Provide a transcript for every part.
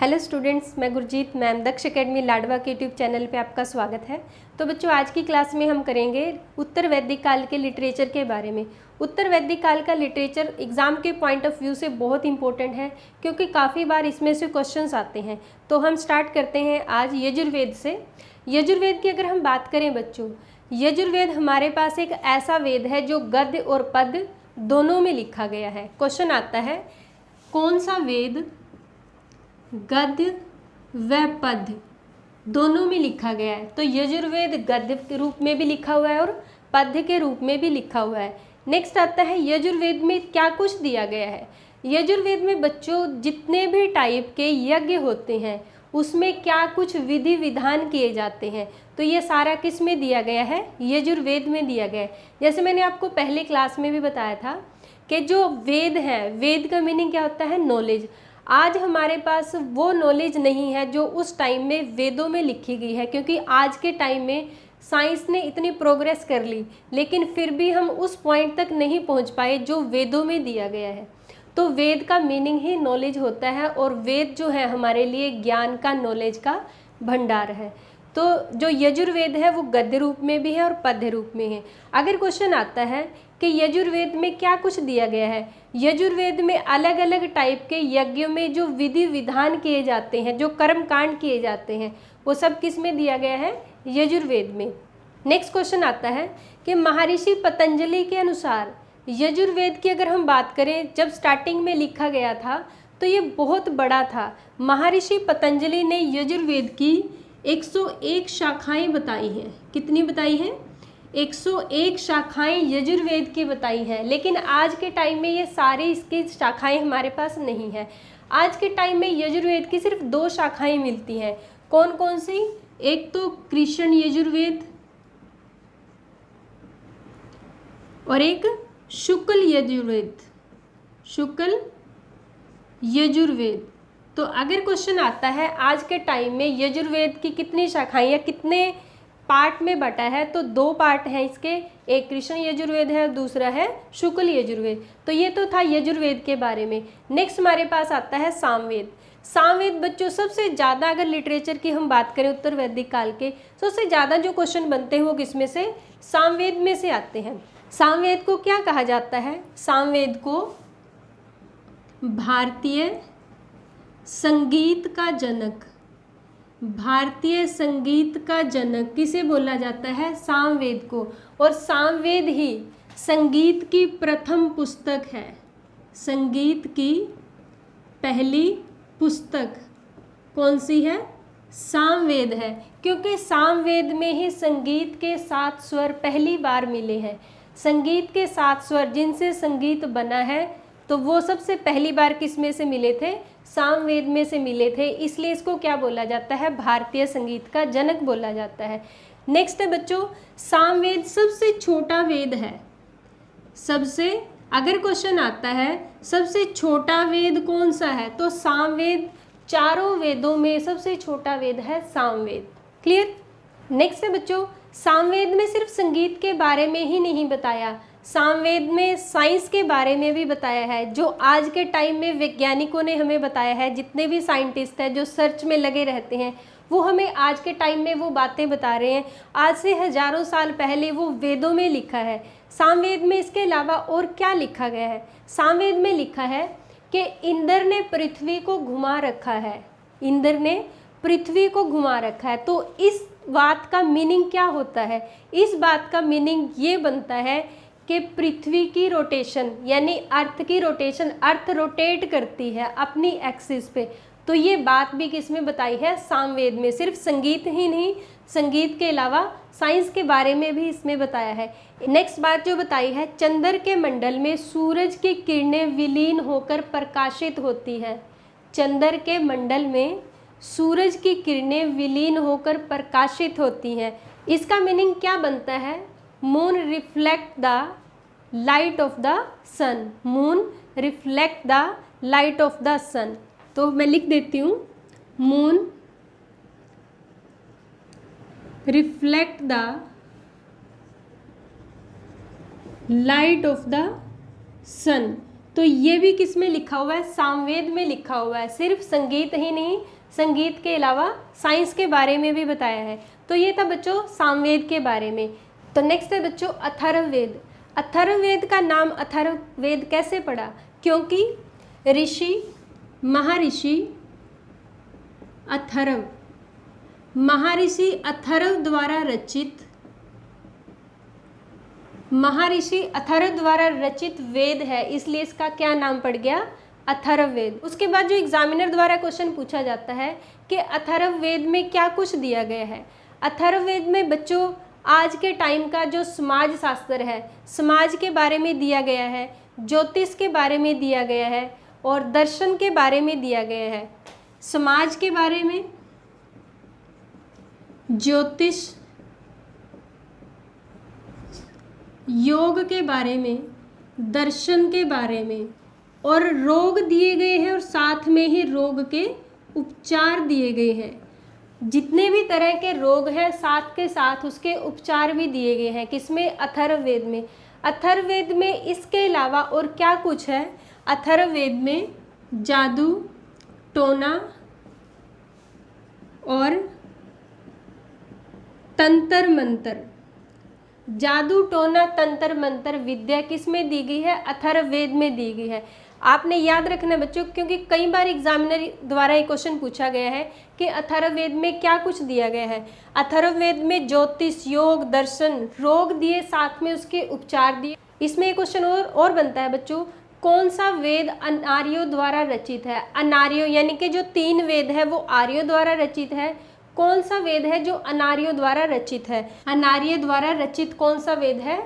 Hello students, मैं Gurjeet ma'am दक्ष academy Ladwa के YouTube channel पे आपका स्वागत है। तो बच्चों, आज की क्लास में हम करेंगे उत्तर वैदिक काल के लिटरेचर के बारे में। उत्तर वैदिक काल का लिटरेचर एग्ज़ाम के पॉइंट ऑफ व्यू से बहुत इंपॉर्टेंट है, क्योंकि काफ़ी बार इसमें से क्वेश्चंस आते हैं। तो हम स्टार्ट करते हैं आज यजुर्वेद से। यजुर्वेद की अगर हम बात करें बच्चों, यजुर्वेद हमारे पास एक ऐसा वेद है जो गद्य और पद्य दोनों में लिखा गया है। क्वेश्चन आता है, कौन सा वेद गद्य व पद्य दोनों में लिखा गया है? तो यजुर्वेद गद्य के रूप में भी लिखा हुआ है और पद्य के रूप में भी लिखा हुआ है। नेक्स्ट आता है, यजुर्वेद में क्या कुछ दिया गया है। यजुर्वेद में बच्चों जितने भी टाइप के यज्ञ होते हैं उसमें क्या कुछ विधि विधान किए जाते हैं, तो ये सारा किस में दिया गया है? यजुर्वेद में दिया गया है। जैसे मैंने आपको पहले क्लास में भी बताया था कि जो वेद है, वेद का मीनिंग क्या होता है? नॉलेज। आज हमारे पास वो नॉलेज नहीं है जो उस टाइम में वेदों में लिखी गई है, क्योंकि आज के टाइम में साइंस ने इतनी प्रोग्रेस कर ली, लेकिन फिर भी हम उस पॉइंट तक नहीं पहुंच पाए जो वेदों में दिया गया है। तो वेद का मीनिंग ही नॉलेज होता है, और वेद जो है हमारे लिए ज्ञान का, नॉलेज का भंडार है। तो जो यजुर्वेद है वो गद्य रूप में भी है और पद्य रूप में है। अगर क्वेश्चन आता है कि यजुर्वेद में क्या कुछ दिया गया है, यजुर्वेद में अलग अलग टाइप के यज्ञों में जो विधि विधान किए जाते हैं, जो कर्म कांड किए जाते हैं, वो सब किस में दिया गया है? यजुर्वेद में। नेक्स्ट क्वेश्चन आता है कि महर्षि पतंजलि के अनुसार यजुर्वेद की अगर हम बात करें, जब स्टार्टिंग में लिखा गया था तो ये बहुत बड़ा था। महर्षि पतंजलि ने यजुर्वेद की 101 शाखाएं बताई हैं। कितनी बताई हैं? 101 शाखाएं यजुर्वेद की बताई हैं। लेकिन आज के टाइम में ये सारी इसकी शाखाएं हमारे पास नहीं है। आज के टाइम में यजुर्वेद की सिर्फ 2 शाखाएं मिलती हैं। कौन कौन सी? एक तो कृष्ण यजुर्वेद और एक शुक्ल यजुर्वेद। शुक्ल यजुर्वेद। तो अगर क्वेश्चन आता है आज के टाइम में यजुर्वेद की कितनी शाखाएं या कितने पार्ट में बटा है, तो 2 पार्ट हैं इसके, एक कृष्ण यजुर्वेद है और दूसरा है शुक्ल यजुर्वेद। तो ये तो था यजुर्वेद के बारे में। नेक्स्ट हमारे पास आता है सामवेद। सामवेद बच्चों सबसे ज़्यादा, अगर लिटरेचर की हम बात करें उत्तर वैदिक काल के, सबसे ज़्यादा जो क्वेश्चन बनते हैं वो किसमें से? सामवेद में से आते हैं। सामवेद को क्या कहा जाता है? सामवेद को भारतीय संगीत का जनक, भारतीय संगीत का जनक किसे बोला जाता है? सामवेद को। और सामवेद ही संगीत की प्रथम पुस्तक है। संगीत की पहली पुस्तक कौन सी है? सामवेद है, क्योंकि सामवेद में ही संगीत के 7 स्वर पहली बार मिले हैं। संगीत के 7 स्वर जिनसे संगीत बना है, तो वो सबसे पहली बार किस में से मिले थे? सामवेद में से मिले थे। इसलिए इसको क्या बोला जाता है? भारतीय संगीत का जनक बोला जाता है। नेक्स्ट है बच्चों, सामवेद सबसे छोटा वेद है। सबसे, अगर क्वेश्चन आता है सबसे छोटा वेद कौन सा है, तो सामवेद चारों वेदों में सबसे छोटा वेद है सामवेद। क्लियर? नेक्स्ट है बच्चों, सामवेद में सिर्फ संगीत के बारे में ही नहीं बताया, सामवेद में साइंस के बारे में भी बताया है। जो आज के टाइम में वैज्ञानिकों ने हमें बताया है, जितने भी साइंटिस्ट हैं जो सर्च में लगे रहते हैं, वो हमें आज के टाइम में वो बातें बता रहे हैं। आज से हजारों साल पहले वो वेदों में लिखा है। सामवेद में इसके अलावा और क्या लिखा गया है? सामवेद में लिखा है कि इंद्र ने पृथ्वी को घुमा रखा है। इंद्र ने पृथ्वी को घुमा रखा है। तो इस बात का मीनिंग क्या होता है? इस बात का मीनिंग ये बनता है कि पृथ्वी की रोटेशन, यानी अर्थ की रोटेशन, अर्थ रोटेट करती है अपनी एक्सिस पे। तो ये बात भी किस में बताई है? सामवेद में। सिर्फ संगीत ही नहीं, संगीत के अलावा साइंस के बारे में भी इसमें बताया है। नेक्स्ट बात जो बताई है, चंद्र के मंडल में सूरज की किरणें विलीन होकर प्रकाशित होती है। चंद्र के मंडल में सूरज की किरणें विलीन होकर प्रकाशित होती हैं। इसका मीनिंग क्या बनता है? Moon reflect the light of the sun. Moon reflect the light of the sun. तो मैं लिख देती हूँ, moon reflect the light of the sun. तो ये भी किस में लिखा हुआ है, सामवेद में लिखा हुआ है। सिर्फ संगीत ही नहीं, संगीत के अलावा साइंस के बारे में भी बताया है। तो ये था बच्चों सामवेद के बारे में। तो नेक्स्ट है बच्चों अथर्ववेद। अथर्ववेद का नाम अथर्ववेद कैसे पड़ा, क्योंकि ऋषि महर्षि अथर्व, महर्षि अथर्व द्वारा रचित, महर्षि अथर्व द्वारा रचित वेद है, इसलिए इसका क्या नाम पड़ गया, अथर्ववेद। उसके बाद जो एग्जामिनर द्वारा क्वेश्चन पूछा जाता है कि अथर्ववेद में क्या कुछ दिया गया है। अथर्ववेद में बच्चों आज के टाइम का जो समाज शास्त्र है, समाज के बारे में दिया गया है, ज्योतिष के बारे में दिया गया है और दर्शन के बारे में दिया गया है। समाज के बारे में, ज्योतिष, योग के बारे में, दर्शन के बारे में, और रोग दिए गए हैं और साथ में ही रोग के उपचार दिए गए हैं। जितने भी तरह के रोग हैं साथ के साथ उसके उपचार भी दिए गए हैं, किसमें, अथर्ववेद में। अथर्ववेद में इसके अलावा और क्या कुछ है, अथर्ववेद में जादू टोना और तंत्र मंत्र, जादू टोना तंत्र मंत्र विद्या किस में दी गई है, अथर्ववेद में दी गई है। आपने याद रखना बच्चों, क्योंकि कई बार एग्जामिनर द्वारा ये क्वेश्चन पूछा गया है कि अथर्ववेद में क्या कुछ दिया गया है। अथर्ववेद में ज्योतिष, योग, दर्शन, रोग दिए, साथ में उसके उपचार दिए। इसमें एक क्वेश्चन और बनता है बच्चों, कौन सा वेद अनार्यों द्वारा रचित है। अनार्यों यानी कि जो 3 वेद है वो आर्यों द्वारा रचित है। कौन सा वेद है जो अनार्यों द्वारा रचित है, अनार्य द्वारा रचित कौन सा वेद है,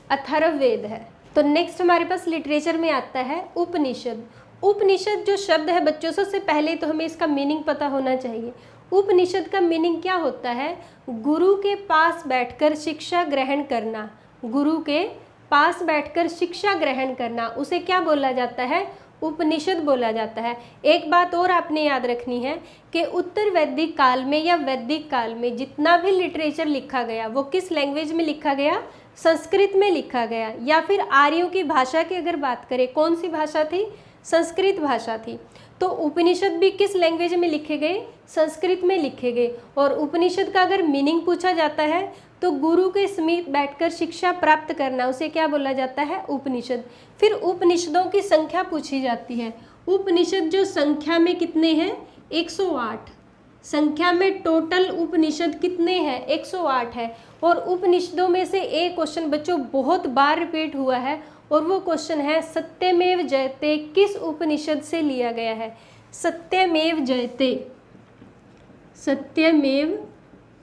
अथर्ववेद है। तो नेक्स्ट हमारे पास लिटरेचर में आता है उपनिषद। उपनिषद जो शब्द है बच्चों, सबसे पहले तो हमें इसका मीनिंग पता होना चाहिए। उपनिषद का मीनिंग क्या होता है, गुरु के पास बैठकर शिक्षा ग्रहण करना, गुरु के पास बैठकर शिक्षा ग्रहण करना, उसे क्या बोला जाता है, उपनिषद बोला जाता है। एक बात और आपने याद रखनी है कि उत्तर वैदिक काल में या वैदिक काल में जितना भी लिटरेचर लिखा गया वो किस लैंग्वेज में लिखा गया, संस्कृत में लिखा गया। या फिर आर्यों की भाषा की अगर बात करें, कौन सी भाषा थी, संस्कृत भाषा थी। तो उपनिषद भी किस लैंग्वेज में लिखे गए, संस्कृत में लिखे गए। और उपनिषद का अगर मीनिंग पूछा जाता है तो गुरु के समीप बैठकर शिक्षा प्राप्त करना, उसे क्या बोला जाता है, उपनिषद। फिर उपनिषदों की संख्या पूछी जाती है। उपनिषद जो संख्या में कितने हैं, 108। संख्या में टोटल उपनिषद कितने हैं, 108 है। और उपनिषदों में से एक क्वेश्चन बच्चों बहुत बार रिपीट हुआ है और वो क्वेश्चन है सत्यमेव जयते किस उपनिषद से लिया गया है। सत्यमेव जयते, सत्यमेव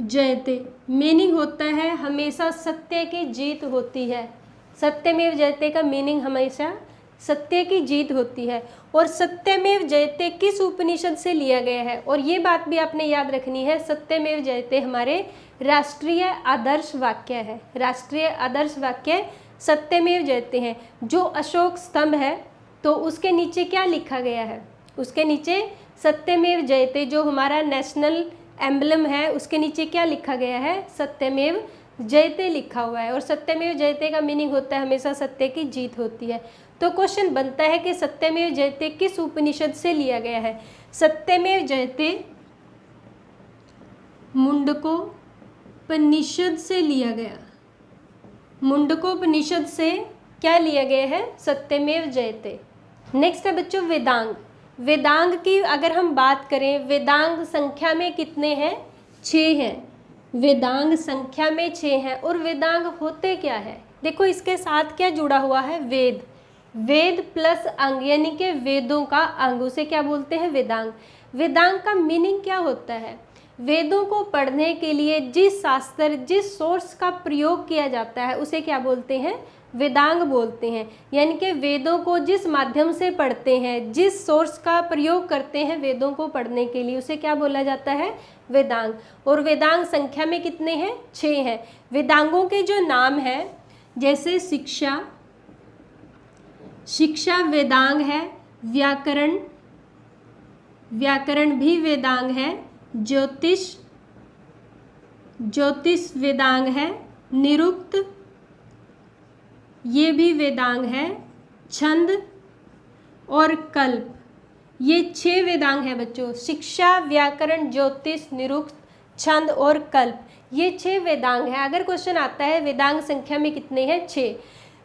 जयते मीनिंग होता है हमेशा सत्य की जीत होती है। सत्यमेव जयते का मीनिंग हमेशा सत्य की जीत होती है। और सत्यमेव जयते किस उपनिषद से लिया गया है, और ये बात भी आपने याद रखनी है, सत्यमेव जयते हमारे राष्ट्रीय आदर्श वाक्य है। राष्ट्रीय आदर्श वाक्य सत्यमेव जयते हैं। जो अशोक स्तंभ है तो उसके नीचे क्या लिखा गया है, उसके नीचे सत्यमेव जयते, जो हमारा नेशनल एम्बलम है उसके नीचे क्या लिखा गया है, सत्यमेव जयते लिखा हुआ है। और सत्यमेव जयते का मीनिंग होता है हमेशा सत्य की जीत होती है। तो क्वेश्चन बनता है कि सत्यमेव जयते किस उपनिषद से लिया गया है। सत्यमेव जयते मुंडकोपनिषद से लिया गया। मुंडकोपनिषद से क्या लिया गया है, सत्यमेव जयते। नेक्स्ट है बच्चों वेदांग। वेदांग की अगर हम बात करें, वेदांग संख्या में कितने हैं, 6 हैं। वेदांग संख्या में 6 हैं। और वेदांग होते क्या है, देखो इसके साथ क्या जुड़ा हुआ है, वेद। वेद प्लस अंग यानी कि वेदों का अंग, उसे क्या बोलते हैं, वेदांग। वेदांग का मीनिंग क्या होता है, वेदों को पढ़ने के लिए जिस शास्त्र, जिस सोर्स का प्रयोग किया जाता है उसे क्या बोलते हैं, वेदांग बोलते हैं। यानी कि वेदों को जिस माध्यम से पढ़ते हैं, जिस सोर्स का प्रयोग करते हैं वेदों को पढ़ने के लिए, उसे क्या बोला जाता है, वेदांग। और वेदांग संख्या में कितने हैं, 6 हैं। वेदांगों के जो नाम हैं, जैसे शिक्षा, शिक्षा वेदांग है। व्याकरण, व्याकरण भी वेदांग है। ज्योतिष, ज्योतिष वेदांग है। निरुक्त, ये भी वेदांग है। छंद, और कल्प, ये 6 वेदांग हैं बच्चों। शिक्षा, व्याकरण, ज्योतिष, निरुक्त, छंद और कल्प, ये 6 वेदांग हैं। अगर क्वेश्चन आता है वेदांग संख्या में कितने हैं, 6।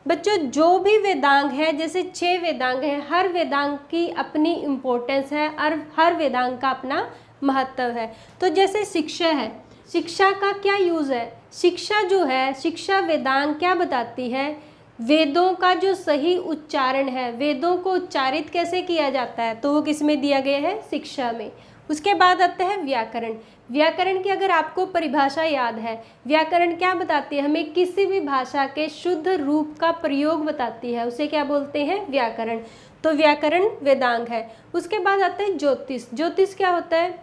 बच्चों जो भी वेदांग है, जैसे 6 वेदांग हैं, हर वेदांग की अपनी इम्पोर्टेंस है और हर वेदांग का अपना महत्व है। तो जैसे शिक्षा है, शिक्षा का क्या यूज़ है? शिक्षा जो है, शिक्षा वेदांग क्या बताती है? वेदों का जो सही उच्चारण है, वेदों को उच्चारित कैसे किया जाता है, तो वो किस में दिया गया है, शिक्षा में। उसके बाद आता है व्याकरण। व्याकरण की अगर आपको परिभाषा याद है, व्याकरण क्या बताती है? हमें किसी भी भाषा के शुद्ध रूप का प्रयोग बताती है, उसे क्या बोलते हैं, व्याकरण। तो व्याकरण वेदांग है। उसके बाद आता है ज्योतिष। ज्योतिष क्या होता है?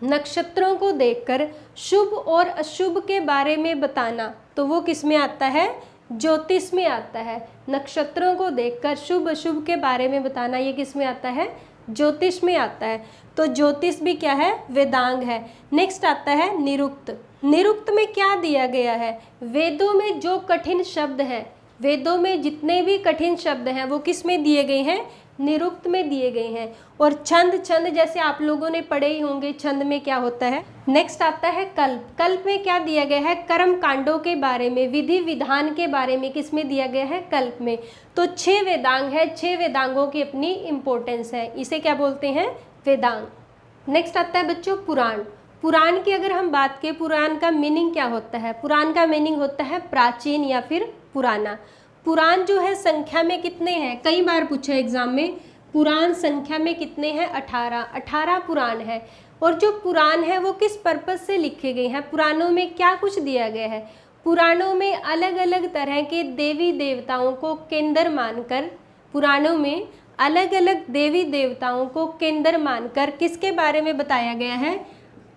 नक्षत्रों को देखकर शुभ और अशुभ के बारे में बताना, तो वो किस में आता है, ज्योतिष में आता है। नक्षत्रों को देखकर शुभ अशुभ के बारे में बताना, ये किस में आता है, ज्योतिष में आता है। तो ज्योतिष भी क्या है, वेदांग है। नेक्स्ट आता है निरुक्त। निरुक्त में क्या दिया गया है? वेदों में जो कठिन शब्द हैं, वेदों में जितने भी कठिन शब्द हैं वो किस में दिए गए हैं, निरुक्त में दिए गए हैं। और छंद, छंद जैसे आप लोगों ने पढ़े ही होंगे, छंद में क्या होता है। नेक्स्ट आता है कल्प। कल्प में क्या दिया गया है, कर्म कांडों के बारे में, विधि विधान के बारे में किस में दिया गया है, कल्प में। तो 6 वेदांग है, 6 वेदांगों की अपनी इम्पोर्टेंस है, इसे क्या बोलते हैं, वेदांग। नेक्स्ट आता है बच्चों पुराण। पुराण की अगर हम बात करें, पुराण का मीनिंग क्या होता है? पुराण का मीनिंग होता है प्राचीन या फिर पुराना। पुराण जो है संख्या में कितने हैं, कई बार पूछा एग्जाम में, पुराण संख्या में कितने हैं, 18 पुराण है। और जो पुराण है वो किस पर्पस से लिखे गए हैं? पुराणों में क्या कुछ दिया गया है? पुराणों में अलग अलग तरह के देवी देवताओं को केंद्र मानकर, पुराणों में अलग अलग देवी देवताओं को केंद्र मानकर किसके बारे में बताया गया है?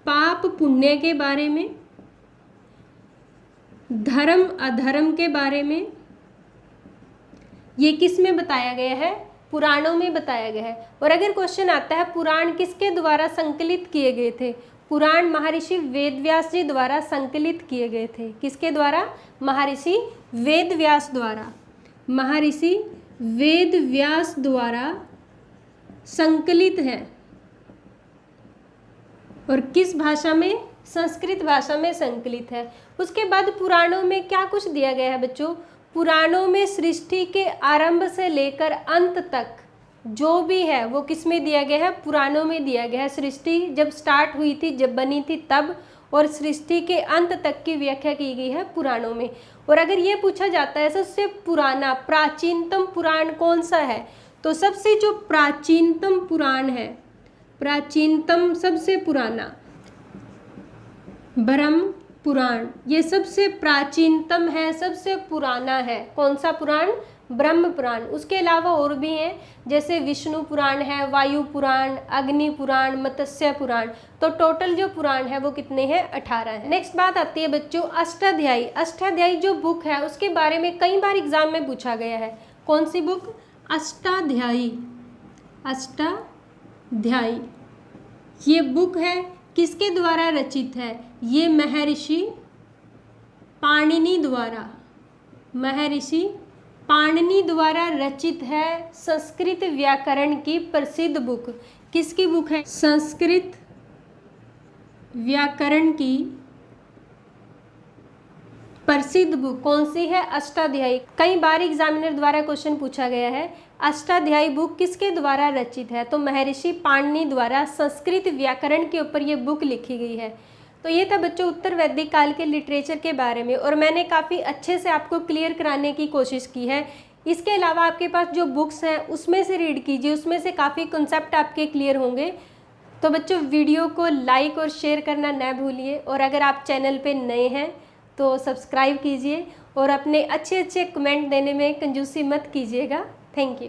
पाप पुण्य के बारे में, धर्म अधर्म के बारे में, ये किस में बताया गया है? पुराणों में बताया गया है। और अगर क्वेश्चन आता है पुराण किसके द्वारा संकलित किए गए थे? पुराण महर्षि वेदव्यास जी द्वारा संकलित किए गए थे। किसके द्वारा? महर्षि वेदव्यास द्वारा। महर्षि वेदव्यास द्वारा संकलित है। और किस भाषा में? संस्कृत भाषा में संकलित है। उसके बाद पुराणों में क्या कुछ दिया गया है बच्चों? पुराणों में सृष्टि के आरंभ से लेकर अंत तक जो भी है वो किस में दिया गया है? पुराणों में दिया गया है। सृष्टि जब स्टार्ट हुई थी, जब बनी थी तब, और सृष्टि के अंत तक की व्याख्या की गई है पुराणों में। और अगर ये पूछा जाता है सबसे पुराना प्राचीनतम पुराण कौन सा है, तो सबसे जो प्राचीनतम पुराण है, प्राचीनतम सबसे पुराना ब्रह्म पुराण, ये सबसे प्राचीनतम है, सबसे पुराना है। कौन सा पुराण? ब्रह्म पुराण। उसके अलावा और भी हैं, जैसे विष्णु पुराण है, वायु पुराण, अग्नि पुराण, मत्स्य पुराण। तो टोटल जो पुराण है वो कितने हैं? 18 है। नेक्स्ट बात आती है बच्चों अष्टाध्यायी। अष्टाध्यायी जो बुक है उसके बारे में कई बार एग्जाम में पूछा गया है। कौन सी बुक? अष्टाध्यायी। अष्टाध्यायी ये बुक है, किसके द्वारा रचित है? ये महर्षि पाणिनि द्वारा, महर्षि पाणिनि द्वारा रचित है। संस्कृत व्याकरण की प्रसिद्ध बुक। किसकी बुक है? संस्कृत व्याकरण की प्रसिद्ध बुक कौन सी है? अष्टाध्यायी। कई बार एग्जामिनर द्वारा क्वेश्चन पूछा गया है, अष्टाध्यायी बुक किसके द्वारा रचित है? तो महर्षि पाणिनि द्वारा संस्कृत व्याकरण के ऊपर ये बुक लिखी गई है। तो ये था बच्चों उत्तर वैदिक काल के लिटरेचर के बारे में, और मैंने काफ़ी अच्छे से आपको क्लियर कराने की कोशिश की है। इसके अलावा आपके पास जो बुक्स हैं उसमें से रीड कीजिए, उसमें से काफ़ी कॉन्सेप्ट आपके क्लियर होंगे। तो बच्चों वीडियो को लाइक और शेयर करना न भूलिए, और अगर आप चैनल पे नए हैं तो सब्सक्राइब कीजिए, और अपने अच्छे अच्छे कमेंट देने में कंजूसी मत कीजिएगा। Thank you.